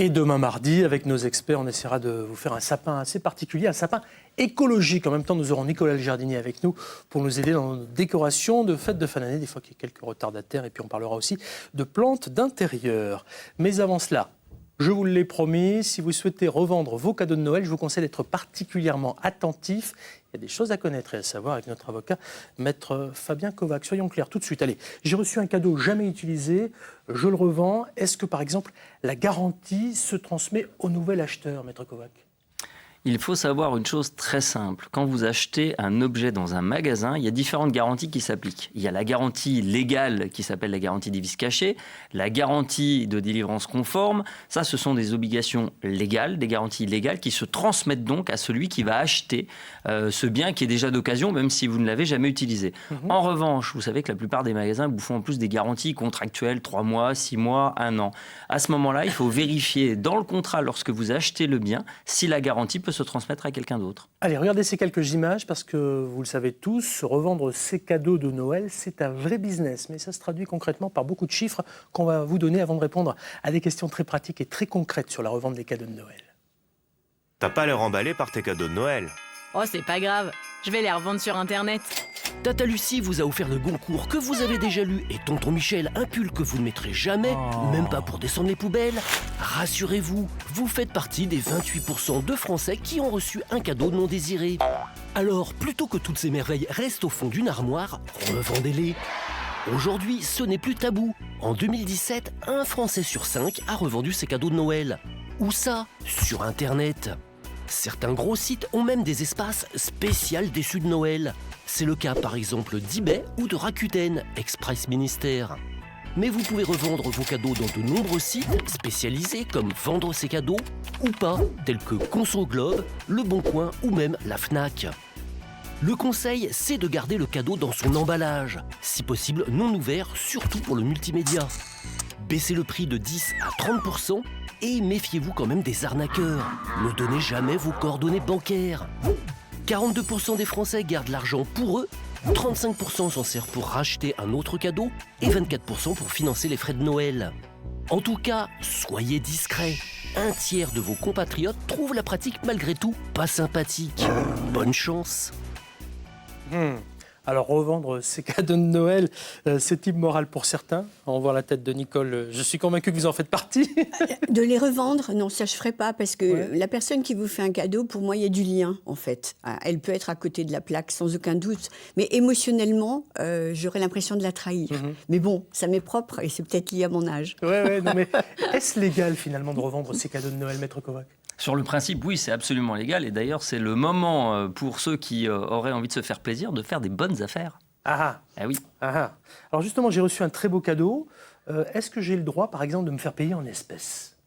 Et demain mardi, avec nos experts, on essaiera de vous faire un sapin assez particulier, un sapin écologique. En même temps, nous aurons Nicolas le jardinier avec nous pour nous aider dans nos décorations de fêtes de fin d'année, des fois qu'il y a quelques retardataires. Et puis on parlera aussi de plantes d'intérieur. Mais avant cela, je vous l'ai promis, si vous souhaitez revendre vos cadeaux de Noël, je vous conseille d'être particulièrement attentif. Il y a des choses à connaître et à savoir avec notre avocat, maître Fabien Kovac. Soyons clairs tout de suite. Allez, j'ai reçu un cadeau jamais utilisé, je le revends. Est-ce que, par exemple, la garantie se transmet au nouvel acheteur, maître Kovac ? Il faut savoir une chose très simple. Quand vous achetez un objet dans un magasin, il y a différentes garanties qui s'appliquent. Il y a la garantie légale qui s'appelle la garantie des vices cachés, la garantie de délivrance conforme. Ça, ce sont des obligations légales, des garanties légales qui se transmettent donc à celui qui va acheter ce bien qui est déjà d'occasion, même si vous ne l'avez jamais utilisé. En revanche, vous savez que la plupart des magasins vous font en plus des garanties contractuelles, 3 mois, 6 mois, 1 an. À ce moment-là, il faut vérifier dans le contrat, lorsque vous achetez le bien, si la garantie peut se transmettre à quelqu'un d'autre. Allez, regardez ces quelques images parce que vous le savez tous, revendre ces cadeaux de Noël, c'est un vrai business. Mais ça se traduit concrètement par beaucoup de chiffres qu'on va vous donner avant de répondre à des questions très pratiques et très concrètes sur la revente des cadeaux de Noël. T'as pas l'air emballé par tes cadeaux de Noël. Oh, c'est pas grave, je vais les revendre sur Internet. Tata Lucie vous a offert le Goncourt que vous avez déjà lu et tonton Michel un pull que vous ne mettrez jamais, même pas pour descendre les poubelles. Rassurez-vous, vous faites partie des 28% de Français qui ont reçu un cadeau non désiré. Alors, plutôt que toutes ces merveilles restent au fond d'une armoire, revendez-les. Aujourd'hui, ce n'est plus tabou. En 2017, un Français sur 5 a revendu ses cadeaux de Noël. Où ça ? Sur Internet. Certains gros sites ont même des espaces spéciaux déçus de Noël. C'est le cas par exemple d'eBay ou de Rakuten, Express Ministère. Mais vous pouvez revendre vos cadeaux dans de nombreux sites spécialisés comme Vendre ses cadeaux ou pas, tels que Conso Globe, Le Bon Coin ou même la Fnac. Le conseil, c'est de garder le cadeau dans son emballage, si possible non ouvert, surtout pour le multimédia. Baissez le prix de 10 à 30% et méfiez-vous quand même des arnaqueurs. Ne donnez jamais vos coordonnées bancaires. 42% des Français gardent l'argent pour eux, 35% s'en servent pour racheter un autre cadeau et 24% pour financer les frais de Noël. En tout cas, soyez discrets. Un tiers de vos compatriotes trouvent la pratique malgré tout pas sympathique. Bonne chance. Alors, revendre ces cadeaux de Noël, c'est immoral pour certains. On voit la tête de Nicole. Je suis convaincu que vous en faites partie. De les revendre, non, ça je ferai pas parce que la personne qui vous fait un cadeau, pour moi, il y a du lien en fait. Elle peut être à côté de la plaque sans aucun doute, mais émotionnellement, j'aurais l'impression de la trahir. Mais bon, ça m'est propre et c'est peut-être lié à mon âge. Non, mais est-ce légal finalement de revendre ces cadeaux de Noël, maître Kovac ? Sur le principe, oui, c'est absolument légal. Et d'ailleurs, c'est le moment pour ceux qui auraient envie de se faire plaisir de faire des bonnes affaires. Oui. Alors justement, j'ai reçu un très beau cadeau. Est-ce que j'ai le droit, par exemple, de me faire payer en espèces ?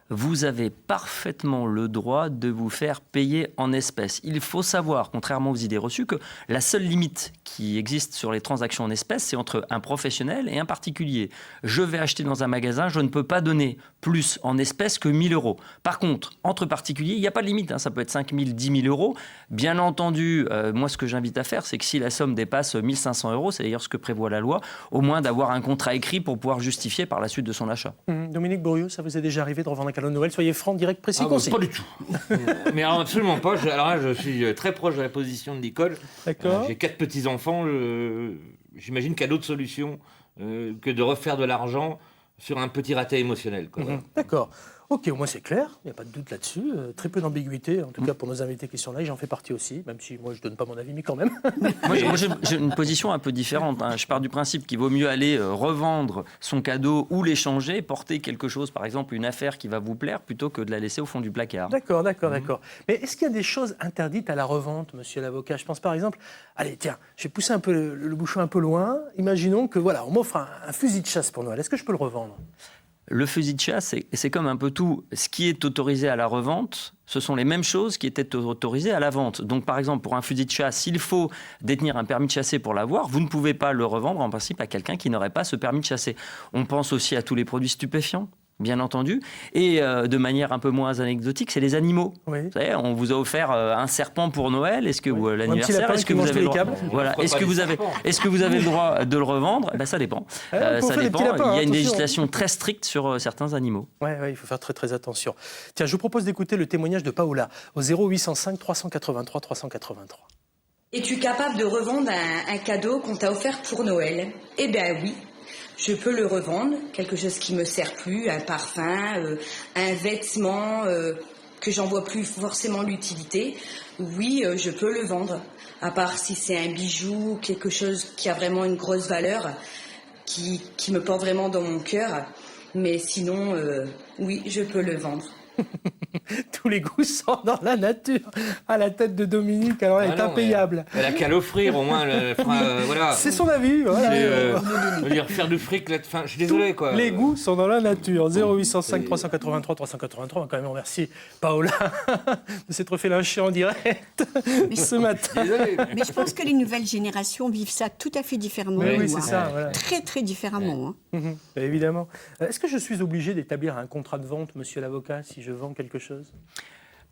Vous avez parfaitement le droit de vous faire payer en espèces. Il faut savoir, contrairement aux idées reçues, que la seule limite qui existe sur les transactions en espèces, c'est entre un professionnel et un particulier. Je vais acheter dans un magasin, je ne peux pas donner plus en espèces que 1 000 euros. Par contre, entre particuliers, il n'y a pas de limite, ça peut être 5 000, 10 000 euros. Bien entendu, moi ce que j'invite à faire, c'est que si la somme dépasse 1 500 euros, c'est d'ailleurs ce que prévoit la loi, au moins d'avoir un contrat écrit pour pouvoir justifier par la suite de son achat. Dominique Bourriaud, ça vous est déjà arrivé de revendre un cadeau de Noël ? Soyez franc, direct, précis, concis. Pas du tout. Mais alors, absolument pas. Alors là, je suis très proche de la position de Nicole. D'accord. J'ai 4 petits-enfants. J'imagine qu'il y a d'autres solutions que de refaire de l'argent sur un petit raté émotionnel. D'accord. Ok, au moins c'est clair, il n'y a pas de doute là-dessus. Très peu d'ambiguïté, en tout cas pour nos invités qui sont là, et j'en fais partie aussi, même si moi je ne donne pas mon avis, mais quand même. Moi j'ai une position un peu différente. Je pars du principe qu'il vaut mieux aller revendre son cadeau ou l'échanger, porter quelque chose, par exemple une affaire qui va vous plaire, plutôt que de la laisser au fond du placard. D'accord. Mais est-ce qu'il y a des choses interdites à la revente, monsieur l'avocat ? Je pense par exemple, allez tiens, je vais pousser un peu le bouchon un peu loin. Imaginons que voilà, on m'offre un fusil de chasse pour Noël. Est-ce que je peux le revendre ? Le fusil de chasse, c'est comme un peu tout. Ce qui est autorisé à la revente, ce sont les mêmes choses qui étaient autorisées à la vente. Donc, par exemple, pour un fusil de chasse, s'il faut détenir un permis de chasser pour l'avoir, vous ne pouvez pas le revendre, en principe, à quelqu'un qui n'aurait pas ce permis de chasser. On pense aussi à tous les produits stupéfiants. bien entendu. Et de manière un peu moins anecdotique, c'est les animaux. Oui. Vous savez, on vous a offert un serpent pour Noël. Est-ce que ou l'anniversaire, lapin est-ce que qui vous mange avez le tous les droit câbles. Voilà. Est-ce que vous avez le droit de le revendre? Ben, ça dépend. on peut Ça faire des dépend. petits lapins, Il y a une attention. législation très stricte sur certains animaux. Oui, il faut faire très très attention. Tiens, je vous propose d'écouter le témoignage de Paola au 0805 383 383. Es-tu capable de revendre un cadeau qu'on t'a offert pour Noël? Eh bien oui, je peux le revendre, quelque chose qui me sert plus, un parfum, un vêtement que j'en vois plus forcément l'utilité. Oui, je peux le vendre, à part si c'est un bijou, quelque chose qui a vraiment une grosse valeur, qui me porte vraiment dans mon cœur. Mais sinon, oui, je peux le vendre. Tous les goûts sont dans la nature. À la tête de Dominique, alors elle est impayable. Elle a qu'à l'offrir, au moins. Voilà. C'est son avis. Voilà. Je veux dire, faire du fric, là, je suis désolé, quoi. Les goûts sont dans la nature. 0805 383 383. On va quand même remercier Paola de s'être fait lyncher en direct ce matin. Désolé. Mais je pense que les nouvelles générations vivent ça tout à fait différemment. Oui, de oui, moi. c'est ça. Voilà. Très, très différemment. hein. Évidemment. Est-ce que je suis obligé d'établir un contrat de vente, monsieur l'avocat, si je vends quelque chose?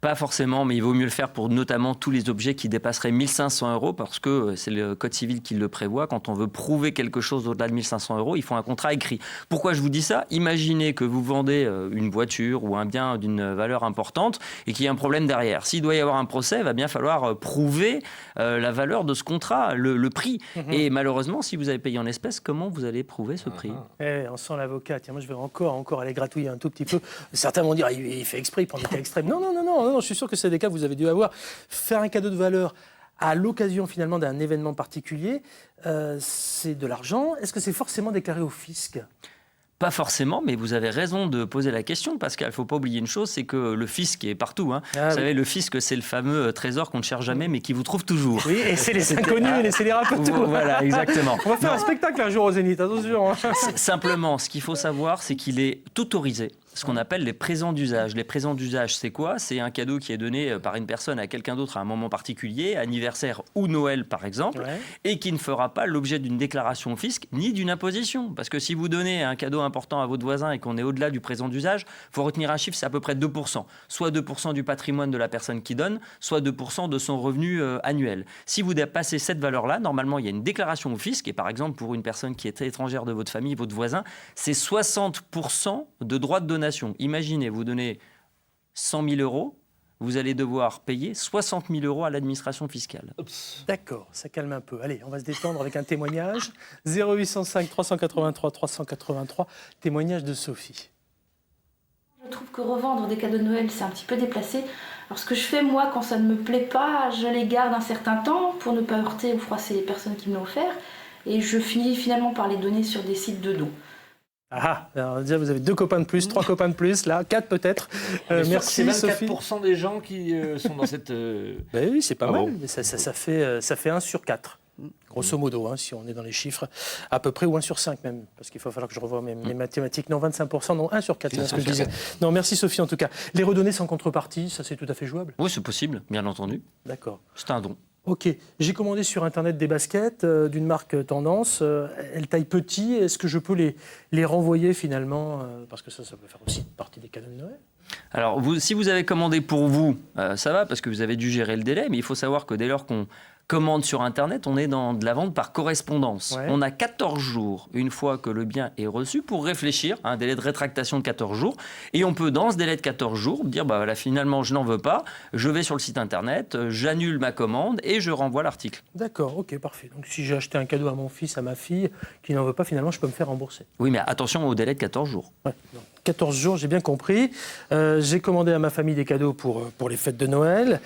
Pas forcément, mais il vaut mieux le faire pour notamment tous les objets qui dépasseraient 1500 € parce que c'est le Code civil qui le prévoit. Quand on veut prouver quelque chose au-delà de 1500 €, il faut un contrat écrit. Pourquoi je vous dis ça? Imaginez que vous vendez une voiture ou un bien d'une valeur importante et qu'il y a un problème derrière. S'il doit y avoir un procès, il va bien falloir prouver la valeur de ce contrat, le prix. Et malheureusement, si vous avez payé en espèces, comment vous allez prouver ce prix? On sent l'avocat. Tiens, moi, je vais encore aller gratouiller un tout petit peu. Certains vont dire, il fait exprès, il prend des cas extrêmes. Non, je suis sûr que c'est des cas que vous avez dû avoir. Faire un cadeau de valeur à l'occasion, finalement, d'un événement particulier, c'est de l'argent. Est-ce que c'est forcément déclaré au fisc? Pas forcément, mais vous avez raison de poser la question, Pascal. Il ne faut pas oublier une chose, c'est que le fisc est partout. Hein. Ah, vous savez, le fisc, c'est le fameux trésor qu'on ne cherche jamais, mais qui vous trouve toujours. Oui, et c'est les inconnus et les scélérats peu tout. Voilà, exactement. On va faire un spectacle un jour au Zénith, attention. Hein. Simplement, ce qu'il faut savoir, c'est qu'il est autorisé. Ce qu'on appelle les présents d'usage. Les présents d'usage, c'est quoi? C'est un cadeau qui est donné par une personne à quelqu'un d'autre à un moment particulier, anniversaire ou Noël par exemple, et qui ne fera pas l'objet d'une déclaration au fisc ni d'une imposition. Parce que si vous donnez un cadeau important à votre voisin et qu'on est au-delà du présent d'usage, il faut retenir un chiffre, c'est à peu près 2%. Soit 2% du patrimoine de la personne qui donne, soit 2% de son revenu annuel. Si vous dépassez cette valeur-là, normalement, il y a une déclaration au fisc. Et par exemple, pour une personne qui est étrangère de votre famille, votre voisin, c'est 60% de droits de donation. Imaginez, vous donnez 100 000 €, vous allez devoir payer 60 000 € à l'administration fiscale. D'accord, ça calme un peu. Allez, on va se détendre avec un témoignage. 0805 383 383, témoignage de Sophie. Je trouve que revendre des cadeaux de Noël, c'est un petit peu déplacé. Alors ce que je fais, moi, quand ça ne me plaît pas, je les garde un certain temps pour ne pas heurter ou froisser les personnes qui me l'ont offert. Et je finis finalement par les donner sur des sites de dons. Ah, alors déjà vous avez 2 copains de plus, 3 copains de plus, là, 4 peut-être. Merci Sophie. C'est 24% des gens qui sont dans cette... Ben oui, c'est pas mal, bon. mais ça fait 1 sur 4. Grosso modo, hein, si on est dans les chiffres, à peu près, ou 1 sur 5 même, parce qu'il va falloir que je revoie mes mathématiques. Non, 25%, non, 1 sur 4, c'est ce que je disais. Non, merci Sophie en tout cas. Les redonner sans contrepartie, ça c'est tout à fait jouable? Oui, c'est possible, bien entendu. D'accord. C'est un don. Ok, j'ai commandé sur Internet des baskets d'une marque Tendance. Elles taillent petit. Est-ce que je peux les renvoyer finalement parce que ça peut faire aussi partie des cadeaux de Noël. Alors, si vous avez commandé pour vous, ça va parce que vous avez dû gérer le délai, mais il faut savoir que dès lors qu'on commande sur Internet, on est dans de la vente par correspondance. Ouais. On a 14 jours, une fois que le bien est reçu, pour réfléchir, un délai de rétractation de 14 jours. Et on peut, dans ce délai de 14 jours, dire, bah, voilà, finalement, je n'en veux pas, je vais sur le site Internet, j'annule ma commande et je renvoie l'article. D'accord, ok, parfait. Donc si j'ai acheté un cadeau à mon fils, à ma fille, qui n'en veut pas, finalement, je peux me faire rembourser. Oui, mais attention au délai de 14 jours. Ouais, donc, 14 jours, j'ai bien compris. J'ai commandé à ma famille des cadeaux pour les fêtes de Noël.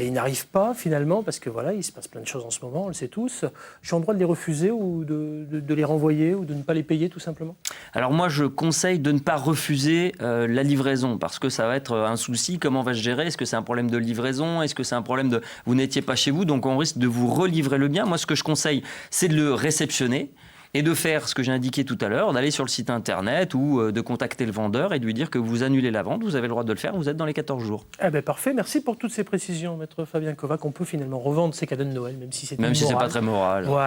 Ils n'arrivent pas, finalement, parce que voilà, il se passe plein de choses en ce moment, on le sait tous. Je suis en droit de les refuser ou de les renvoyer ou de ne pas les payer, tout simplement? Alors moi, je conseille de ne pas refuser la livraison parce que ça va être un souci. Comment va se gérer? Est-ce que c'est un problème de livraison? Est-ce que c'est un problème de vous n'étiez pas chez vous, donc on risque de vous relivrer le bien? Moi, ce que je conseille, c'est de le réceptionner et de faire ce que j'ai indiqué tout à l'heure, d'aller sur le site Internet ou de contacter le vendeur et de lui dire que vous annulez la vente. Vous avez le droit de le faire, vous êtes dans les 14 jours. Eh ben parfait, merci pour toutes ces précisions, maître Fabien Kovac. On peut finalement revendre ces cadeaux de Noël, même si c'est Même si c'est pas très moral. Voilà.